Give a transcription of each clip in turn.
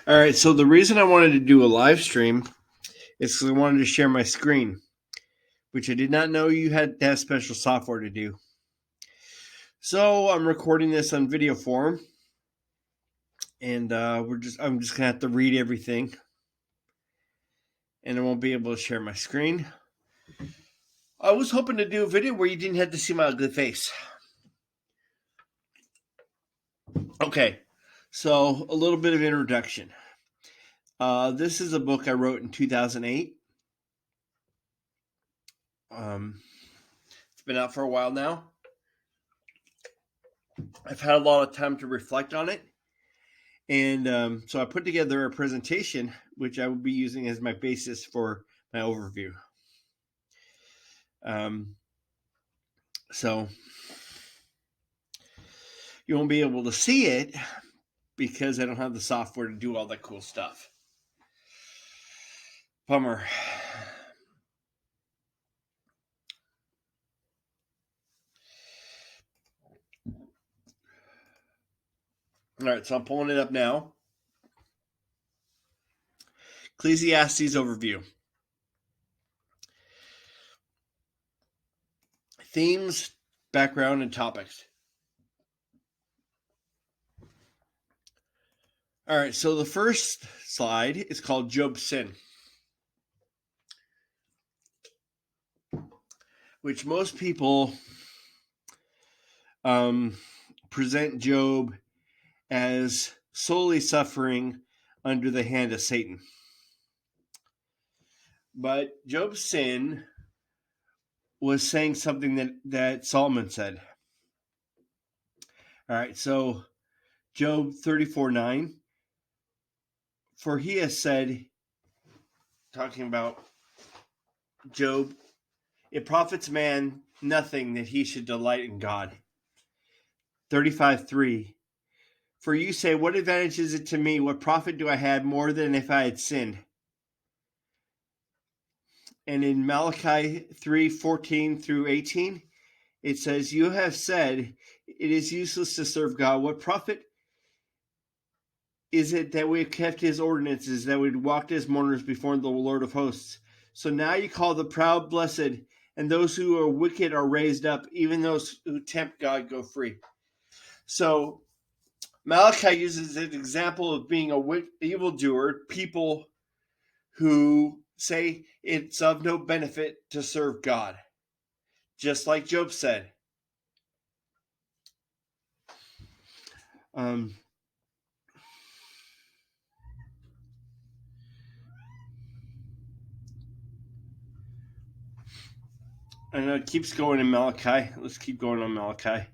All right, so the reason I wanted to do a live stream is because I wanted to share my screen, which I did not know you had to have special software to do. So I'm recording this on video form, and I'm just gonna have to read everything, and I won't be able to share my screen. I was hoping to do a video where you didn't have to see my ugly face. Okay, so a little bit of introduction. This is a book I wrote in 2008. It's been out for a while now. I've had a lot of time to reflect on it. And so I put together a presentation, which I will be using as my basis for my overview. So you won't be able to see it because I don't have the software to do all that cool stuff. Bummer. All right, so I'm pulling it up now. Ecclesiastes Overview. Themes, background, and topics. All right, so the first slide is called Job's Sin, which most people present Job as solely suffering under the hand of Satan. But Job's sin was saying something that Solomon said. All right, so Job 34:9. For he has said, talking about Job, it profits man nothing that he should delight in God. 35:3. For you say, what advantage is it to me? What profit do I have more than if I had sinned? And in Malachi 3:14 through 18, it says, you have said it is useless to serve God. What profit is it that we have kept his ordinances, that we walked as mourners before the Lord of hosts? So now you call the proud blessed, and those who are wicked are raised up, even those who tempt God go free. So Malachi uses an example of being a evildoer, people who say it's of no benefit to serve God, just like Job said. And it keeps going in Malachi. Let's keep going on Malachi.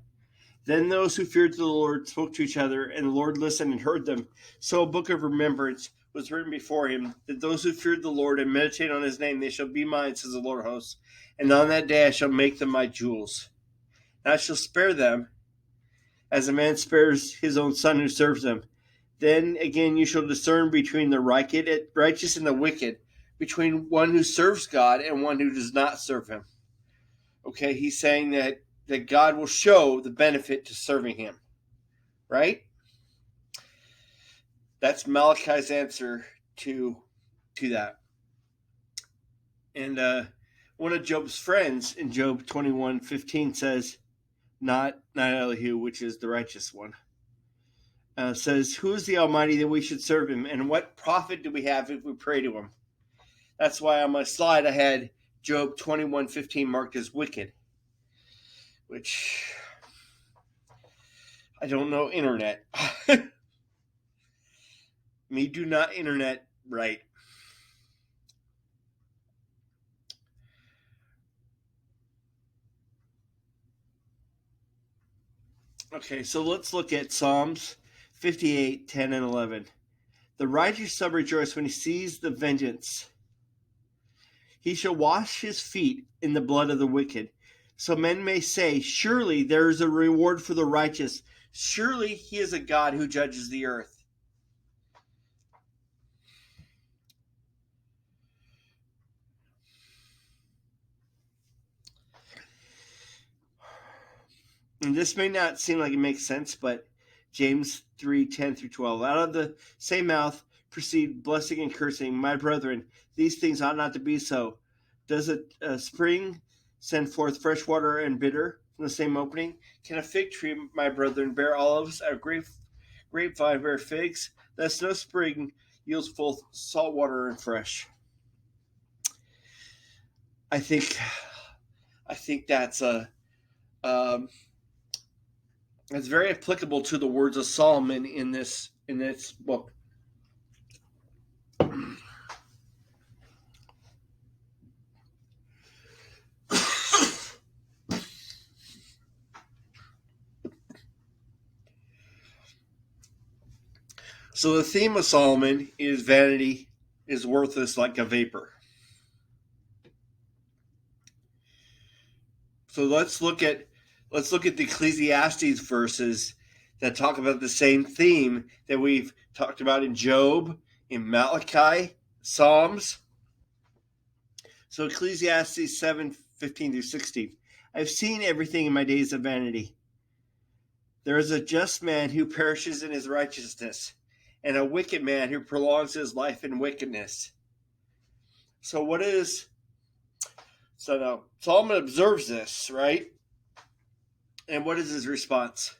Then those who feared the Lord spoke to each other, and the Lord listened and heard them. So a book of remembrance was written before him, that those who feared the Lord and meditate on his name, they shall be mine, says the Lord of hosts. And on that day I shall make them my jewels. And I shall spare them, as a man spares his own son who serves him. Then again you shall discern between the righteous and the wicked, between one who serves God and one who does not serve him. Okay, he's saying that God will show the benefit to serving him, right? That's Malachi's answer to that. And one of Job's friends in Job 21:15 says, not Elihu, which is the righteous one, says, who is the Almighty that we should serve him? And what profit do we have if we pray to him? That's why on my slide I had Job 21:15 marked as wicked, which I don't know internet. Me do not internet right. Okay, so let's look at Psalms 58:10 and 11. The righteous shall rejoice when he sees the vengeance. He shall wash his feet in the blood of the wicked. So men may say, surely there is a reward for the righteous. Surely he is a God who judges the earth. And this may not seem like it makes sense, but James 3:10 through 12. Out of the same mouth proceed blessing and cursing. My brethren, these things ought not to be so. Does a spring send forth fresh water and bitter from the same opening? Can a fig tree, my brethren, bear olives, a grapevine bear figs? Thus no spring yields both salt water and fresh. I think that's that's very applicable to the words of Solomon in this book. So the theme of Solomon is vanity is worthless like a vapor. So let's look at the Ecclesiastes verses that talk about the same theme that we've talked about in Job, in Malachi, Psalms. So Ecclesiastes 7:15-16. I've seen everything in my days of vanity. There is a just man who perishes in his righteousness, and a wicked man who prolongs his life in wickedness. So now Solomon observes this, right? And what is his response?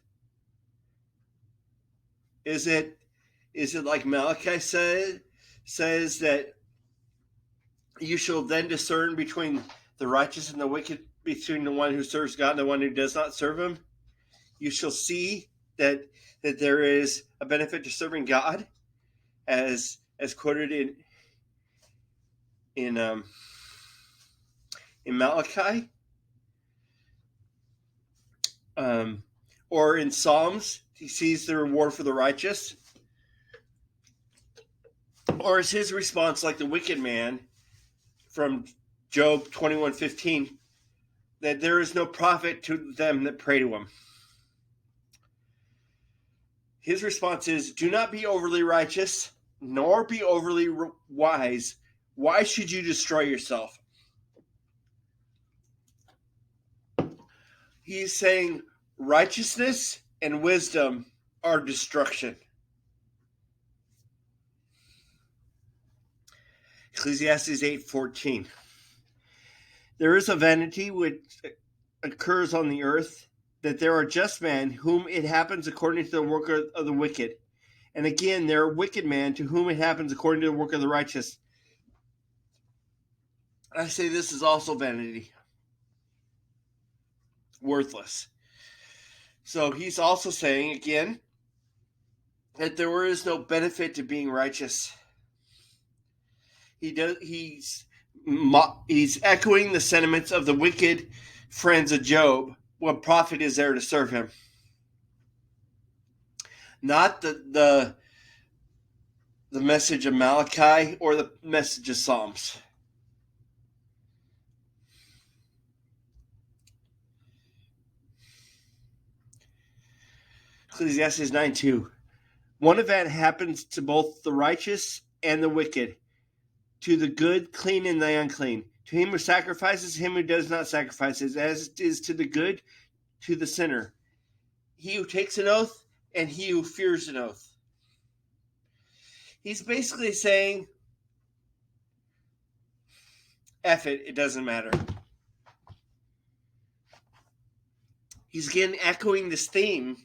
Is it like Malachi says that you shall then discern between the righteous and the wicked, between the one who serves God and the one who does not serve him? You shall see that there is a benefit to serving God, as quoted in Malachi, or in Psalms. He sees the reward for the righteous, or is his response like the wicked man from Job 21:15, that there is no profit to them that pray to him? His response is, do not be overly righteous, nor be overly wise. Why should you destroy yourself? He's saying righteousness and wisdom are destruction. Ecclesiastes 8:14. There is a vanity which occurs on the earth, that there are just men whom it happens according to the work of the wicked. And again, there are wicked men to whom it happens according to the work of the righteous. I say this is also vanity. Worthless. So he's also saying, again, that there is no benefit to being righteous. He's echoing the sentiments of the wicked friends of Job. What profit is there to serve him? Not the message of Malachi or the message of Psalms. Ecclesiastes 9:2. One event happens to both the righteous and the wicked, to the good, clean, and the unclean, to him who sacrifices, him who does not sacrifice, as it is to the good, to the sinner, he who takes an oath, and he who fears an oath. He's basically saying, F it, it doesn't matter. He's again echoing this theme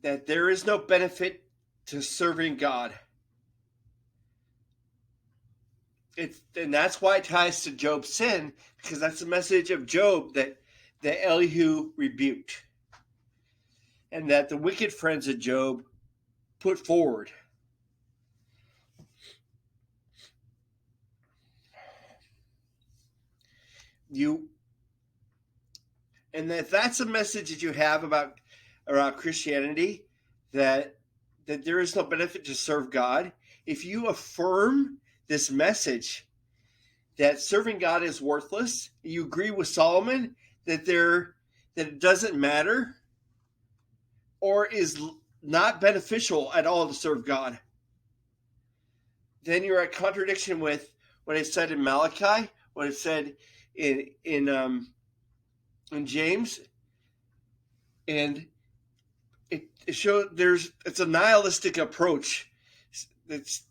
that there is no benefit to serving God. And that's why it ties to Job's sin, because that's the message of Job that Elihu rebuked, and that the wicked friends of Job put forward. And if that's a message that you have about Christianity, that there is no benefit to serve God, if you affirm this message that serving God is worthless, you agree with Solomon that it doesn't matter or is not beneficial at all to serve God, then you're at contradiction with what it said in Malachi, what it said in James, and it shows it's a nihilistic approach,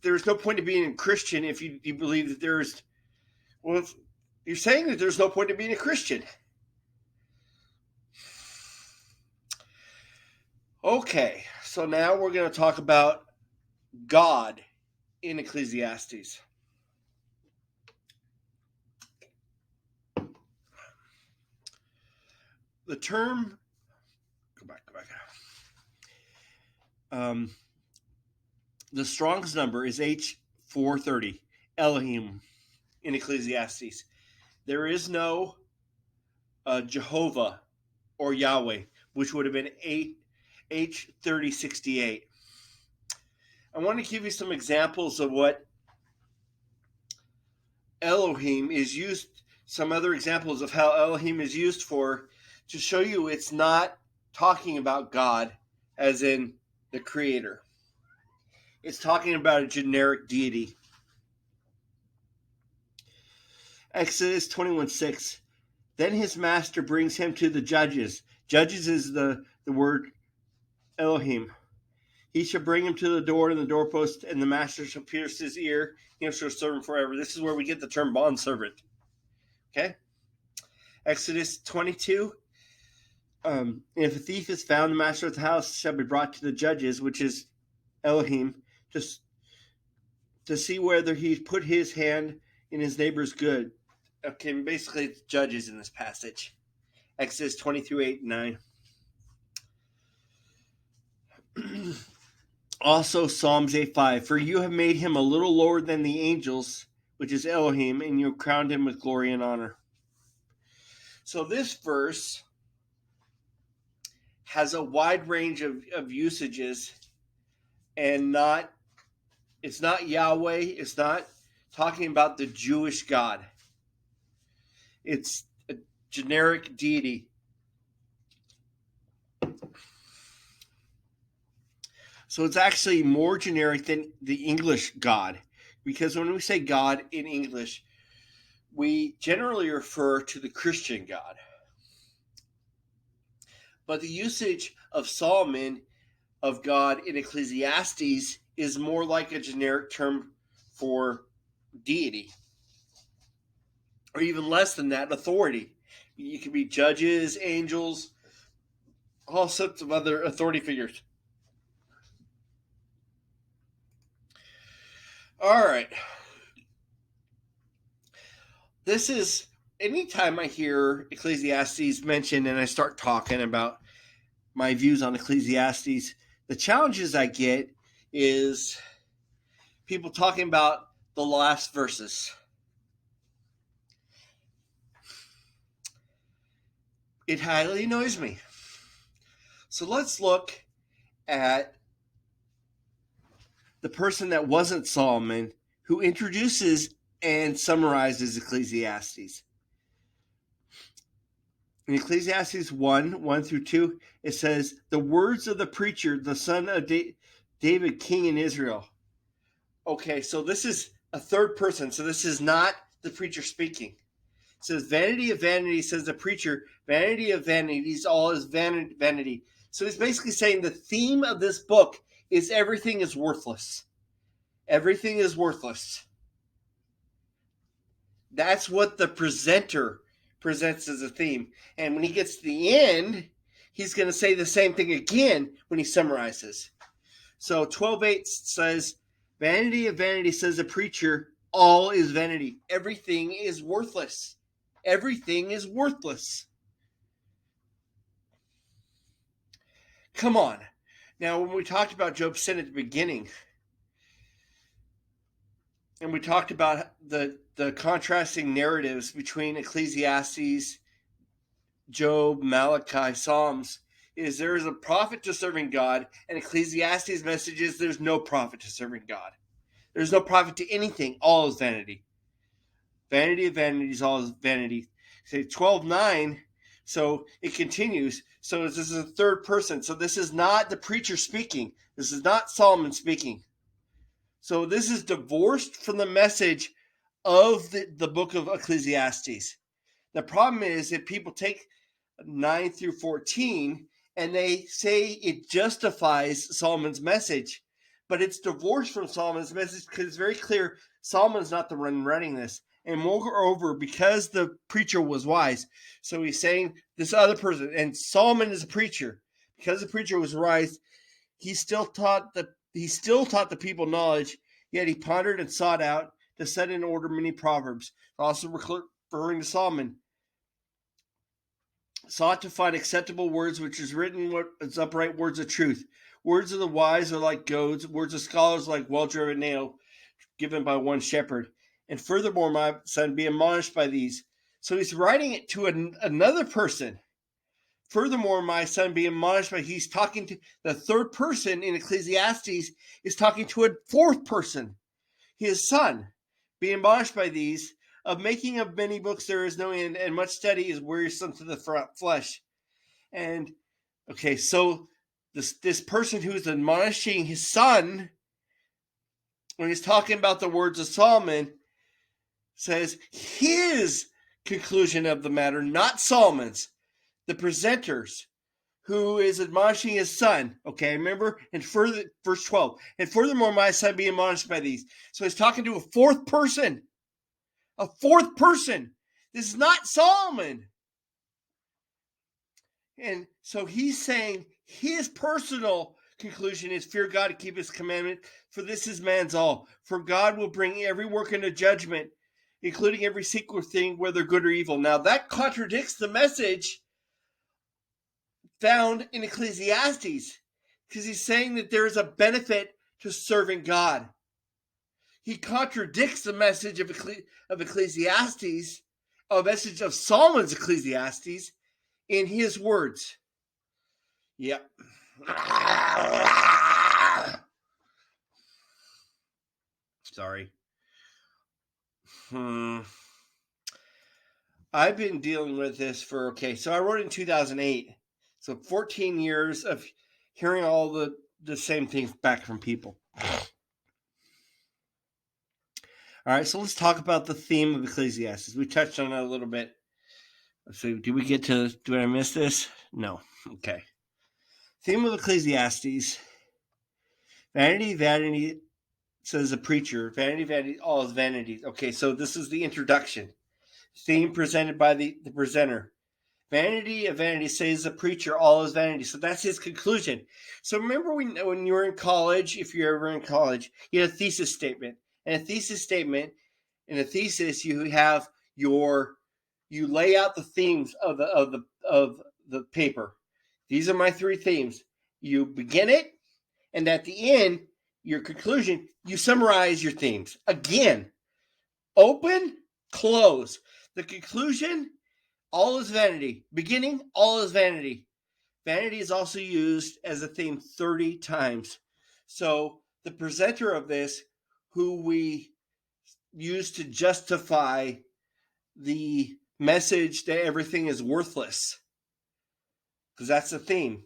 there's no point in being a Christian if you believe that there's, well, you're saying that there's no point in being a Christian. Okay, so now we're going to talk about God in Ecclesiastes. The term, go back. The Strong's number is H430, Elohim, in Ecclesiastes. There is no Jehovah or Yahweh, which would have been H3068. I want to give you some examples of what Elohim is used, some other examples of how Elohim is used for, to show you it's not talking about God as in the creator. It's talking about a generic deity. Exodus 21:6. Then his master brings him to the judges. Judges is the word Elohim. He shall bring him to the door and the doorpost, and the master shall pierce his ear. He shall serve him forever. This is where we get the term bondservant. Okay? Exodus 22. If a thief is found, the master of the house shall be brought to the judges, which is Elohim, to see whether he's put his hand in his neighbor's good. Okay, basically it's judges in this passage. Exodus 23:8-9. Also Psalms 8:5. For you have made him a little lower than the angels, which is Elohim, and you have crowned him with glory and honor. So this verse has a wide range of usages, and it's not Yahweh, it's not talking about the Jewish God. It's a generic deity. So it's actually more generic than the English God, because when we say God in English, we generally refer to the Christian God. But the usage of Solomon of God in Ecclesiastes is more like a generic term for deity, or even less than that, authority. You can be judges, angels, all sorts of other authority figures. All right. This is, anytime I hear Ecclesiastes mentioned and I start talking about my views on Ecclesiastes, the challenges I get is people talking about the last verses. It highly annoys me. So let's look at the person that wasn't Solomon, who introduces and summarizes Ecclesiastes. In Ecclesiastes 1:1-2, it says, the words of the preacher, the son of David, king in Israel. Okay, so this is a third person, so this is not the preacher speaking. It says, vanity of vanity, says the preacher, vanity of vanities, all is vanity. So he's basically saying the theme of this book is everything is worthless. Everything is worthless. That's what the presenter presents as a theme. And when he gets to the end, he's going to say the same thing again when he summarizes. So 12:8 says, vanity of vanity, says the preacher, all is vanity. Everything is worthless. Everything is worthless. Come on. Now, when we talked about Job's sin at the beginning, and we talked about the contrasting narratives between Ecclesiastes, Job, Malachi, Psalms, is there is a profit to serving God, and Ecclesiastes' message is there's no profit to serving God. There's no profit to anything. All is vanity. Vanity of vanities, all is vanity. Say 12:9, so it continues. So this is a third person. So this is not the preacher speaking. This is not Solomon speaking. So this is divorced from the message of the book of Ecclesiastes. The problem is that people take 9-14 and they say it justifies Solomon's message, but it's divorced from Solomon's message because it's very clear Solomon's not the one running this. And moreover, because the preacher was wise, so he's saying this other person, and Solomon is a preacher. Because the preacher was wise, he still taught the people knowledge, yet he pondered and sought out to set in order many proverbs. Also referring to Solomon, sought to find acceptable words, which is written what is upright words of truth. Words of the wise are like goads, words of scholars like well-driven nail, given by one shepherd. And furthermore, my son, be admonished by these. So he's writing it to another person. Furthermore, my son, be admonished by, he's talking to the third person in Ecclesiastes, is talking to a fourth person, his son. Be admonished by these. Of making of many books there is no end, and much study is wearisome to the flesh. And okay, so this person who is admonishing his son, when he's talking about the words of Solomon, says his conclusion of the matter, not Solomon's, the presenter's, who is admonishing his son. Okay, remember? And further, verse 12. And furthermore, my son, be admonished by these. So he's talking to a fourth person. A fourth person. This is not Solomon. And so he's saying his personal conclusion is fear God and keep his commandment, for this is man's all. For God will bring every work into judgment, including every secret thing, whether good or evil. Now that contradicts the message found in Ecclesiastes, because he's saying that there is a benefit to serving God. He contradicts the message of Ecclesiastes, a message of Solomon's Ecclesiastes, in his words. Yep. Sorry. I've been dealing with this so I wrote it in 2008. So 14 years of hearing all the same things back from people. All right, so let's talk about the theme of Ecclesiastes. We touched on it a little bit. So did I miss this? No. Okay. Theme of Ecclesiastes. Vanity, vanity, says the preacher. Vanity, vanity, all is vanity. Okay, so this is the introduction. Theme presented by the presenter. Vanity of vanity, says the preacher, all is vanity. So that's his conclusion. So remember when you were in college, if you're ever in college, you had a thesis statement. And a thesis statement, in a thesis, you lay out the themes of the paper. These are my three themes. You begin it, and at the end, your conclusion, you summarize your themes. Again, open, close. The conclusion, all is vanity. Beginning, all is vanity. Vanity is also used as a theme 30 times. So the presenter of this, who we use to justify the message that everything is worthless, because that's the theme.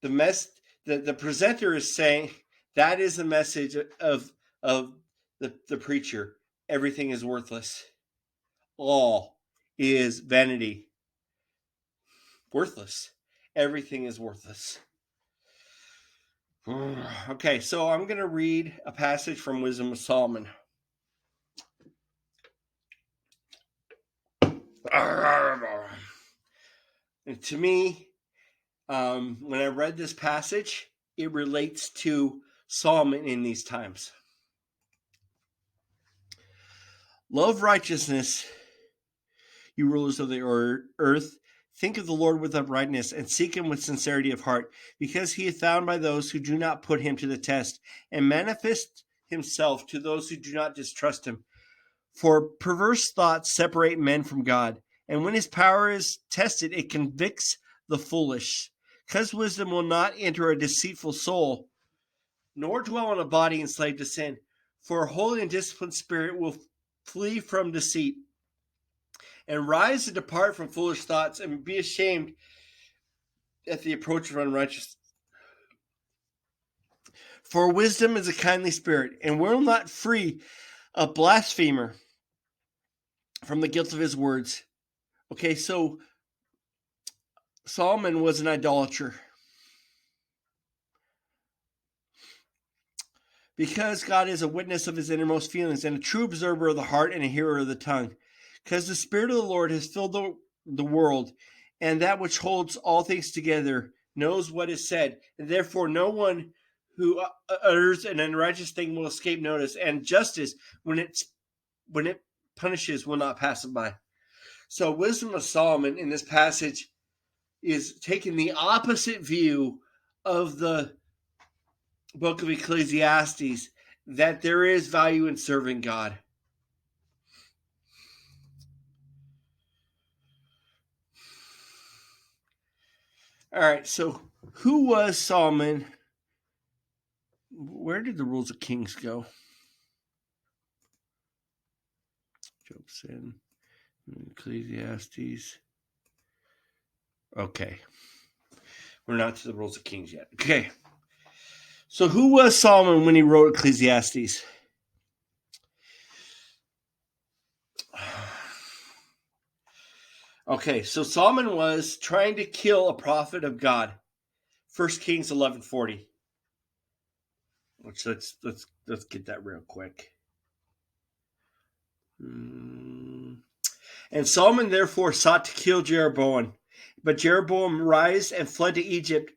The presenter is saying that is the message of the preacher. Everything is worthless. All is vanity. Worthless. Everything is worthless. Okay, so I'm going to read a passage from Wisdom of Solomon. And to me, when I read this passage, it relates to Solomon in these times. Love righteousness, you rulers of the earth. Think of the Lord with uprightness, and seek him with sincerity of heart, because he is found by those who do not put him to the test, and manifest himself to those who do not distrust him. For perverse thoughts separate men from God, and when his power is tested, it convicts the foolish. Because wisdom will not enter a deceitful soul, nor dwell in a body enslaved to sin. For a holy and disciplined spirit will flee from deceit, and rise and depart from foolish thoughts, and be ashamed at the approach of unrighteousness. For wisdom is a kindly spirit, and will not free a blasphemer from the guilt of his words. Okay, so Solomon was an idolater. Because God is a witness of his innermost feelings and a true observer of the heart and a hearer of the tongue. Because the Spirit of the Lord has filled the world, and that which holds all things together knows what is said, and therefore no one who utters an unrighteous thing will escape notice, and justice, when it punishes, will not pass it by. So wisdom of Solomon in this passage is taking the opposite view of the book of Ecclesiastes, that there is value in serving God. All right, so who was Solomon? Where did the rules of kings go? Job sin, Ecclesiastes. Okay. We're not to the rules of kings yet. Okay. So who was Solomon when he wrote Ecclesiastes? Okay, so Solomon was trying to kill a prophet of God. 1 Kings 11:40. Let's get that real quick. And Solomon therefore sought to kill Jeroboam, but Jeroboam rose and fled to Egypt,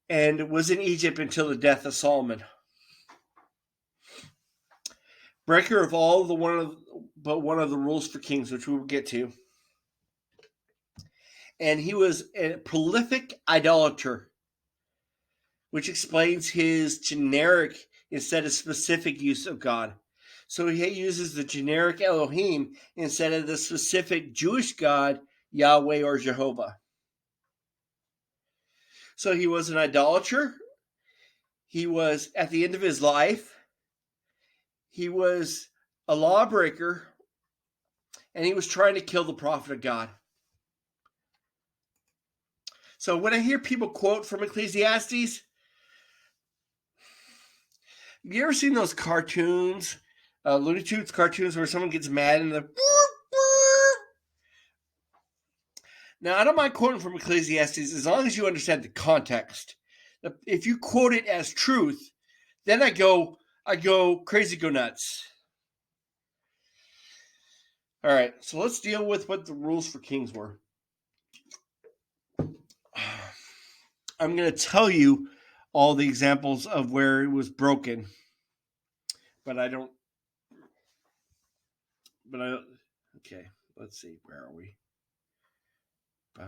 and was in Egypt until the death of Solomon. Breaker of all one of the rules for kings, which we will get to. And he was a prolific idolater, which explains his generic instead of specific use of God. So he uses the generic Elohim instead of the specific Jewish God, Yahweh or Jehovah. So he was an idolater. He was, at the end of his life, he was a lawbreaker, and he was trying to kill the prophet of God. So when I hear people quote from Ecclesiastes, have you ever seen those cartoons, Looney Tunes cartoons, where someone gets mad and the... Now, I don't mind quoting from Ecclesiastes as long as you understand the context. If you quote it as truth, then I go crazy, go nuts. All right, so let's deal with what the rules for kings were. I'm going to tell you all the examples of where it was broken, but I don't. Okay, let's see. Where are we? Back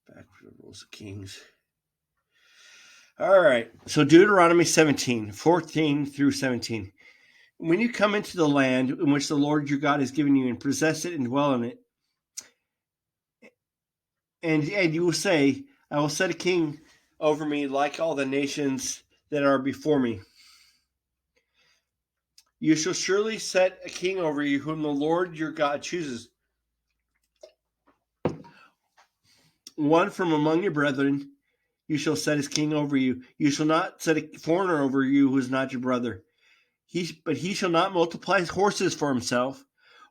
for the rules of kings. All right, so Deuteronomy 17, 14 through 17. When you come into the land in which the Lord your God has given you and possess it and dwell in it, and you will say, I will set a king over me like all the nations that are before me. You shall surely set a king over you whom the Lord your God chooses. One from among your brethren you shall set as king over you. You shall not set a foreigner over you who is not your brother. But he shall not multiply horses for himself,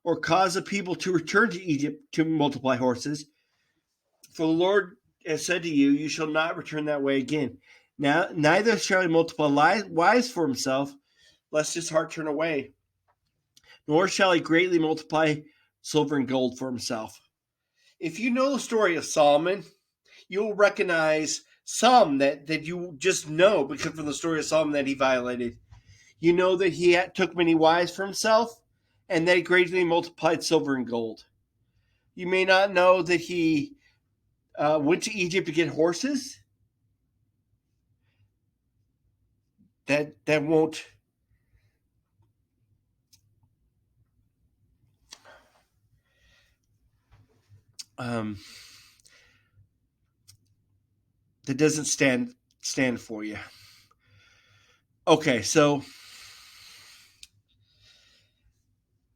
or cause a people to return to Egypt to multiply horses. For the Lord has said to you, you shall not return that way again. Now, neither shall he multiply wives for himself, lest his heart turn away. Nor shall he greatly multiply silver and gold for himself. If you know the story of Solomon, you'll recognize some that you just know because from the story of Solomon that he violated. You know that he took many wives for himself, and that he greatly multiplied silver and gold. You may not know that he went to Egypt to get horses. That won't. That doesn't stand for you. Okay, so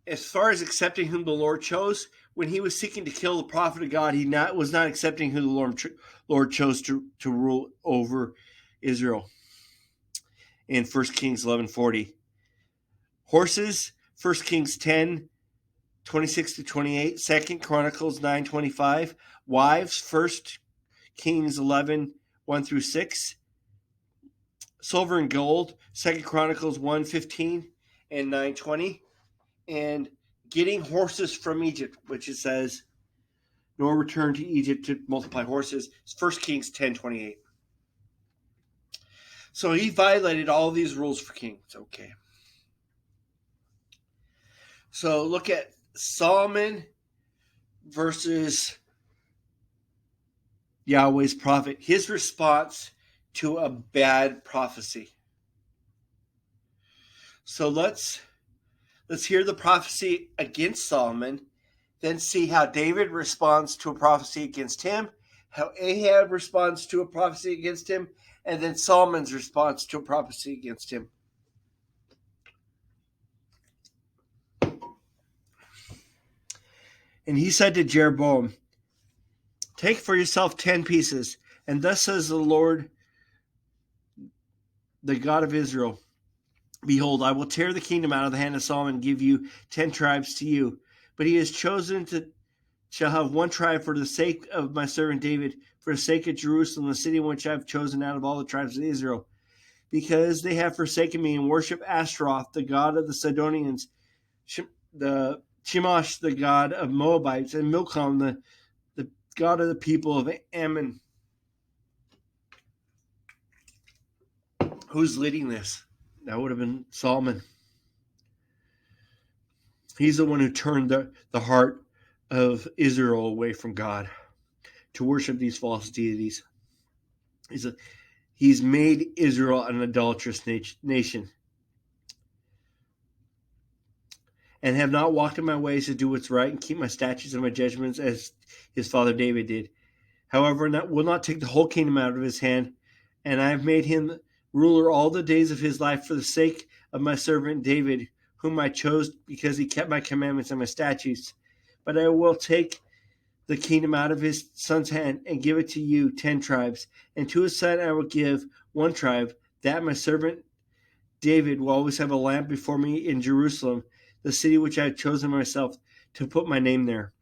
as far as accepting whom the Lord chose, when he was seeking to kill the prophet of God, he was not accepting who the Lord chose to rule over Israel. In 1 Kings 11:40. Horses, 1 Kings 10, 26 to 28. 2 Chronicles 9:25. Wives, 1 Kings 11, 1 through 6. silver and gold, 2 Chronicles 1:15 and 9:20, and getting horses from Egypt, which it says, nor return to Egypt to multiply horses. It's 1 Kings 10:28. So he violated all these rules for kings. Okay. So look at Solomon versus Yahweh's prophet. His response to a bad prophecy. So let's hear the prophecy against Solomon, then see how David responds to a prophecy against him, how Ahab responds to a prophecy against him, and then Solomon's response to a prophecy against him. And he said to Jeroboam, take for yourself 10 pieces, and thus says the Lord, the God of Israel, behold, I will tear the kingdom out of the hand of Solomon and give you 10 tribes to you. But he has chosen shall have one tribe for the sake of my servant David, for the sake of Jerusalem, the city which I have chosen out of all the tribes of Israel. Because they have forsaken me and worship Ashtaroth, the god of the Sidonians, the Chemosh, the god of Moabites, and Milcom, the god of the people of Ammon. Who's leading this? That would have been Solomon. He's the one who turned the heart of Israel away from God to worship these false deities. He's made Israel an idolatrous nation, and have not walked in my ways to do what's right and keep my statutes and my judgments as his father David did. However, will not take the whole kingdom out of his hand, and I have made him ruler all the days of his life for the sake of my servant David, whom I chose because he kept my commandments and my statutes. But I will take the kingdom out of his son's hand and give it to you, 10 tribes. And to his son I will give 1 tribe, that my servant David will always have a lamp before me in Jerusalem, the city which I have chosen myself to put my name there.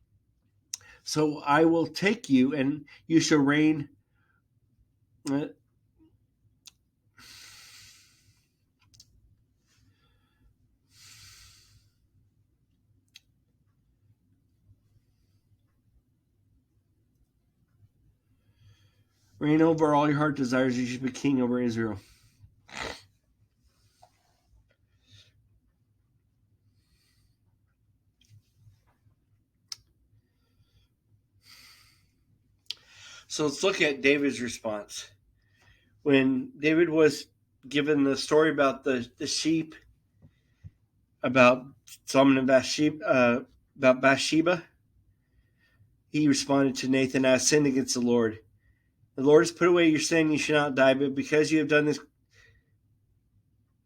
So I will take you, and you shall reign reign over all your heart desires. You should be king over Israel. So let's look at David's response. When David was given the story about the sheep, about Solomon and Bathsheba, about Bathsheba, he responded to Nathan, I have sinned against the Lord. The Lord has put away your sin, you shall not die, but because you have done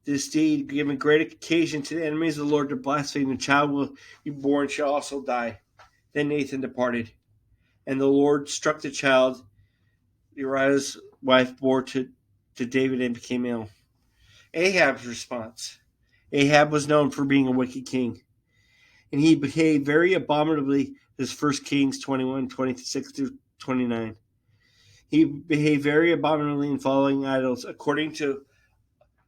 this deed, given great occasion to the enemies of the Lord to blaspheme, the child will be born shall also die. Then Nathan departed, and the Lord struck the child. Uriah's wife bore to David and became ill. Ahab's response. Ahab was known for being a wicked king, and he behaved very abominably, as 1 Kings 21:26-29. He behaved very abominably in following idols, according to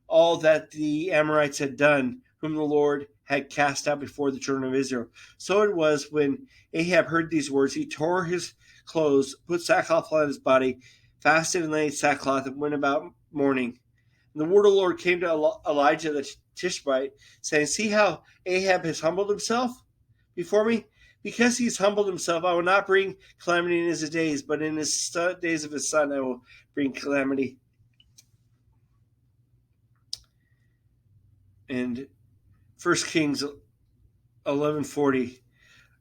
all that the Amorites had done, whom the Lord had cast out before the children of Israel. So it was when Ahab heard these words, he tore his clothes, put sackcloth on his body, fasted and laid sackcloth, and went about mourning. And the word of the Lord came to Elijah the Tishbite, saying, see how Ahab has humbled himself before me? Because he's humbled himself, I will not bring calamity in his days, but in his days of his son I will bring calamity. And 1 Kings 11:40,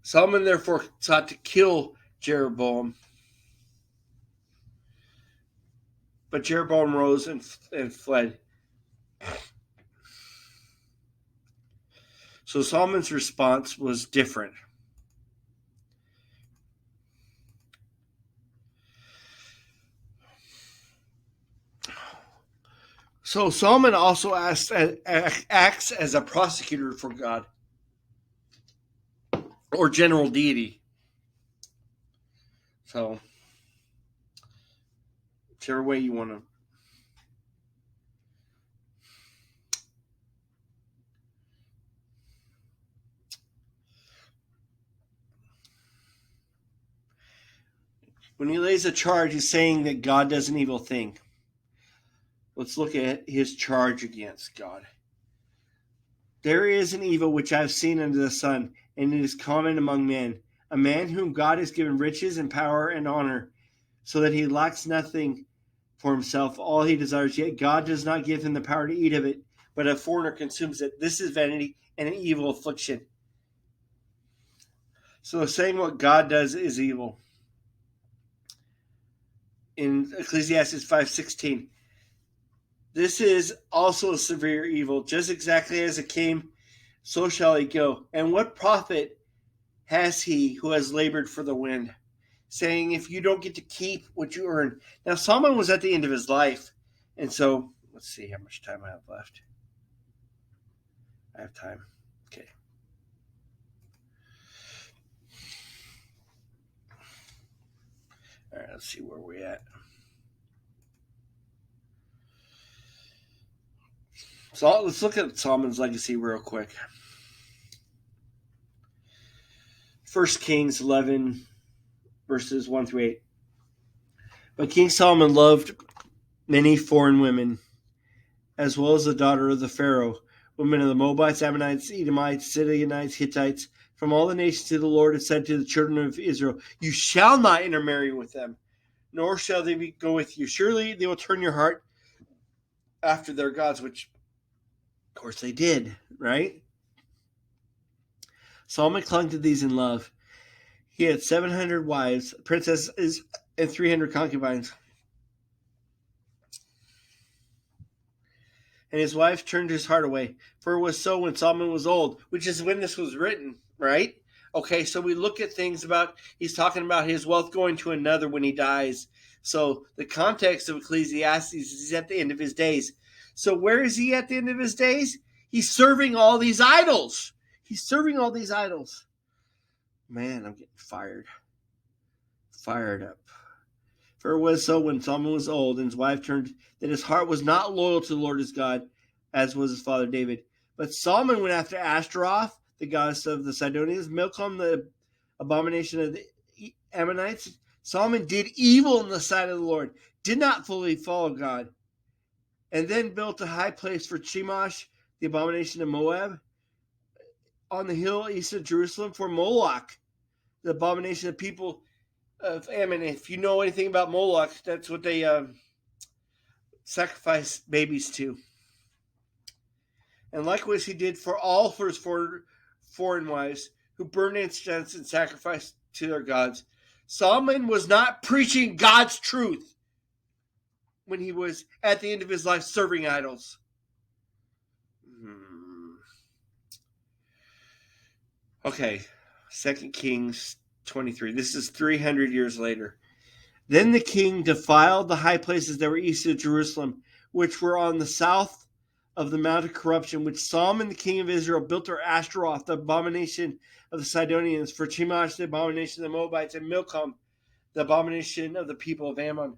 Solomon therefore sought to kill Jeroboam, but Jeroboam rose and fled. So Solomon's response was different. So Solomon also acts as a prosecutor for God, or general deity. So whichever way you want to. When he lays a charge, he's saying that God does an evil thing. Let's look at his charge against God. There is an evil which I have seen under the sun, and it is common among men, a man whom God has given riches and power and honor, so that he lacks nothing for himself, all he desires, yet God does not give him the power to eat of it, but a foreigner consumes it. This is vanity and an evil affliction. So saying what God does is evil. In Ecclesiastes 5:16, this is also a severe evil, just exactly as it came, so shall it go. And what profit has he who has labored for the wind? Saying, if you don't get to keep what you earn. Now, Solomon was at the end of his life. And so, let's see how much time I have left. I have time. Okay. All right, let's see where we're at. So let's look at Solomon's legacy real quick. 1 Kings 11, verses 1 through 8. But King Solomon loved many foreign women, as well as the daughter of the Pharaoh, women of the Moabites, Ammonites, Edomites, Sidonians, Hittites, from all the nations who the Lord had said to the children of Israel, you shall not intermarry with them, nor shall they go with you. Surely they will turn your heart after their gods, which, of course, they did, right? Solomon clung to these in love. He had 700 wives, princesses, and 300 concubines. And his wife turned his heart away, for it was so when Solomon was old, which is when this was written, right? Okay, so we look at things about, he's talking about his wealth going to another when he dies. So the context of Ecclesiastes is he's at the end of his days. So where is he at the end of his days? He's serving all these idols. He's serving all these idols. Man, I'm getting fired up. For it was so when Solomon was old, and his wife turned, that his heart was not loyal to the Lord his God, as was his father David. But Solomon went after Ashtaroth, the goddess of the Sidonians, Milcom, the abomination of the Ammonites. Solomon did evil in the sight of the Lord, did not fully follow God, and then built a high place for Chemosh, the abomination of Moab, on the hill east of Jerusalem, for Moloch, the abomination of people of Ammon. If you know anything about Moloch, that's what they sacrifice babies to. And likewise he did for all for his foreign wives, who burned incense and sacrificed to their gods. Solomon was not preaching God's truth when he was at the end of his life serving idols. Okay, 2 Kings 23. This is 300 years later. Then the king defiled the high places that were east of Jerusalem, which were on the south of the Mount of Corruption, which Solomon the king of Israel built for Ashtaroth, the abomination of the Sidonians, for Chemosh, the abomination of the Moabites, and Milcom, the abomination of the people of Ammon.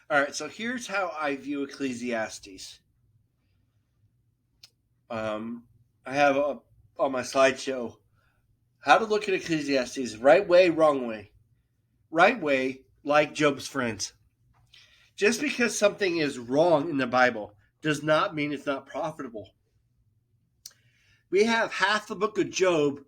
All right, so here's how I view Ecclesiastes. I have on my slideshow how to look at Ecclesiastes: right way, wrong way. Right way, like Job's friends. Just because something is wrong in the Bible does not mean it's not profitable. We have half the book of Job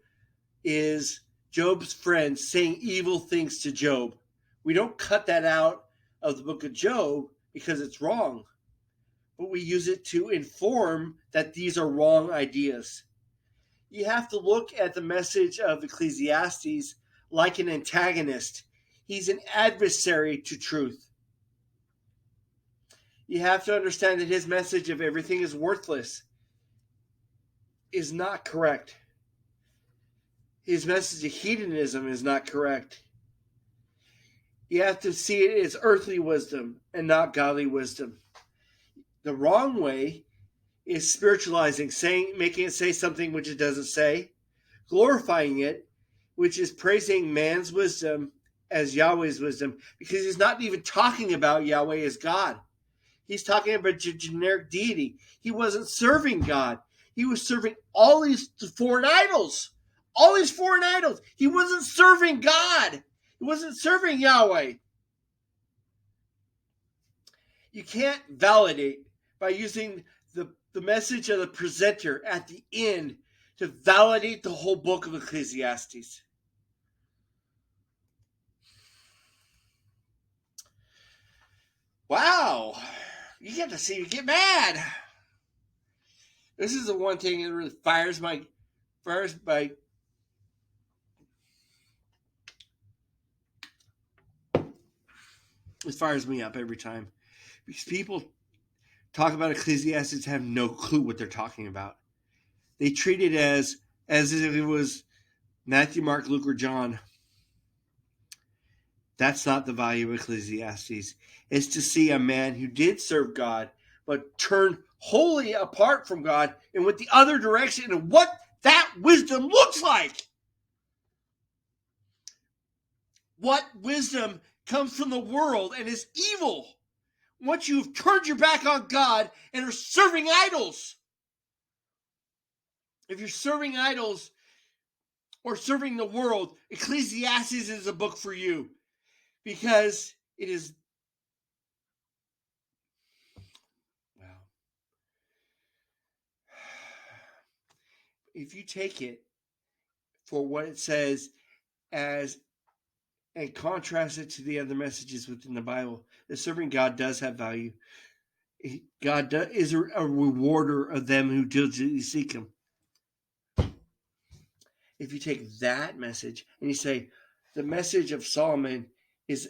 is Job's friends saying evil things to Job. We don't cut that out of the book of Job because it's wrong, but we use it to inform that these are wrong ideas. You have to look at the message of Ecclesiastes like an antagonist. He's an adversary to truth. You have to understand that his message of everything is worthless is not correct. His message of hedonism is not correct. You have to see it as earthly wisdom and not godly wisdom. The wrong way is spiritualizing, making it say something which it doesn't say, glorifying it, which is praising man's wisdom as Yahweh's wisdom, because he's not even talking about Yahweh as God. He's talking about a generic deity. He wasn't serving God. He was serving all these foreign idols. All these foreign idols. He wasn't serving God. He wasn't serving Yahweh. You can't validate by using the message of the presenter at the end to validate the whole book of Ecclesiastes. Wow. You get to see me get mad. This is the one thing that really fires my it fires me up every time, because people talk about Ecclesiastes have no clue what they're talking about. They treat it as if it was Matthew, Mark, Luke, or John. That's not the value of Ecclesiastes. It's to see a man who did serve God, but turned wholly apart from God and went the other direction, and what that wisdom looks like. What wisdom comes from the world and is evil once you've turned your back on God and are serving idols. If you're serving idols or serving the world, Ecclesiastes is a book for you, because it is, well, if you take it for what it says as and contrast it to the other messages within the Bible, that serving God does have value. God is a rewarder of them who diligently seek him. If you take that message and you say the message of Solomon is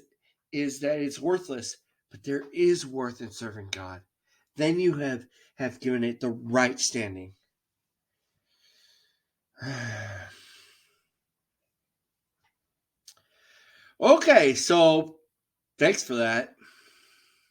that it's worthless, but there is worth in serving God, then you have given it the right standing. Okay, so thanks for that.